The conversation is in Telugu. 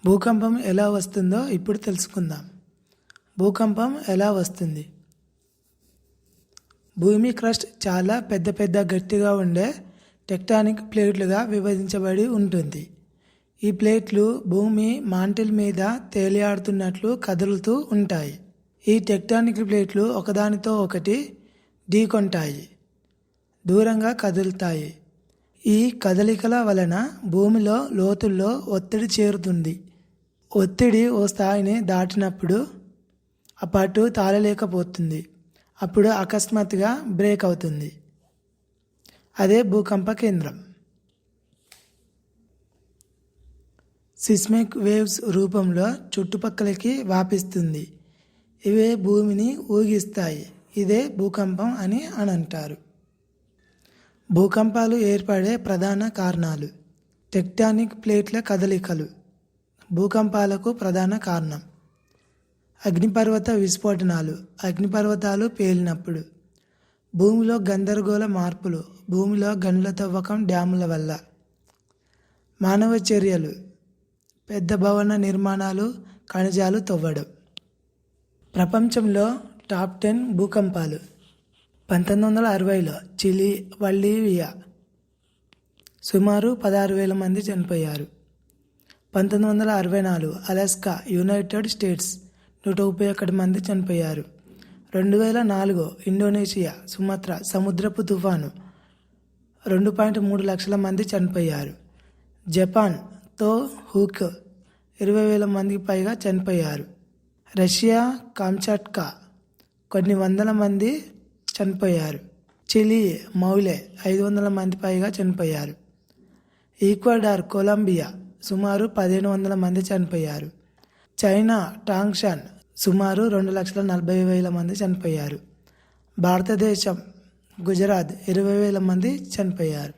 భూకంపం ఎలా వస్తుందో ఇప్పుడు తెలుసుకుందాం. భూకంపం ఎలా వస్తుంది? భూమి క్రస్ట్ చాలా పెద్ద గట్టిగా ఉండే టెక్టానిక్ ప్లేట్లుగా విభజించబడి ఉంటుంది. ఈ ప్లేట్లు భూమి మాంటిల్ మీద తేలియాడుతున్నట్లు కదులుతూ ఉంటాయి. ఈ టెక్టానిక్ ప్లేట్లు ఒకదానితో ఒకటి ఢీకొంటాయి, దూరంగా కదులుతాయి. ఈ కదలికల వలన భూమిలో లోతుల్లో ఒత్తిడి చేరుతుంది. ఒత్తిడి ఓ స్థాయిని దాటినప్పుడు ఆ పట్టు తాళలేకపోతుంది. అప్పుడు అకస్మాత్తుగా బ్రేక్ అవుతుంది. అదే భూకంప కేంద్రం. సిస్మిక్ వేవ్స్ రూపంలో చుట్టుపక్కలకి వ్యాపిస్తుంది. ఇవే భూమిని ఊగిస్తాయి. ఇదే భూకంపం అని అంటారు. భూకంపాలు ఏర్పడే ప్రధాన కారణాలు. టెక్టానిక్ ప్లేట్ల కదలికలు భూకంపాలకు ప్రధాన కారణం. అగ్నిపర్వత విస్ఫోటనాలు, అగ్నిపర్వతాలు పేలినప్పుడు. భూమిలో గందరగోళ మార్పులు, భూమిలో గనుల తవ్వకం, డ్యాముల వల్ల. మానవ చర్యలు, పెద్ద భవన నిర్మాణాలు, ఖనిజాలు తవ్వడం. ప్రపంచంలో టాప్ 10 భూకంపాలు. 1960లో చిలీ, బొలీవియా సుమారు 16,000 మంది చనిపోయారు. 1964 అలాస్కా, యునైటెడ్ స్టేట్స్ 131 మంది చనిపోయారు. 2004 ఇండోనేషియా, సుమత్రా సముద్రపు తుఫాను 2.3 లక్షల మంది చనిపోయారు. జపాన్ తోహుక్ 20,000 మందికి పైగా చనిపోయారు. రష్యా కామ్చాట్కా కొన్ని వందల మంది చనిపోయారు. చిలీ మౌలే 500 మంది పైగా చనిపోయారు. ఈక్వడార్, కొలంబియా సుమారు 1,500 మంది చనిపోయారు. చైనా టాంగ్షాన్ సుమారు 2,40,000 మంది చనిపోయారు. భారతదేశం గుజరాత్ 20,000 మంది చనిపోయారు.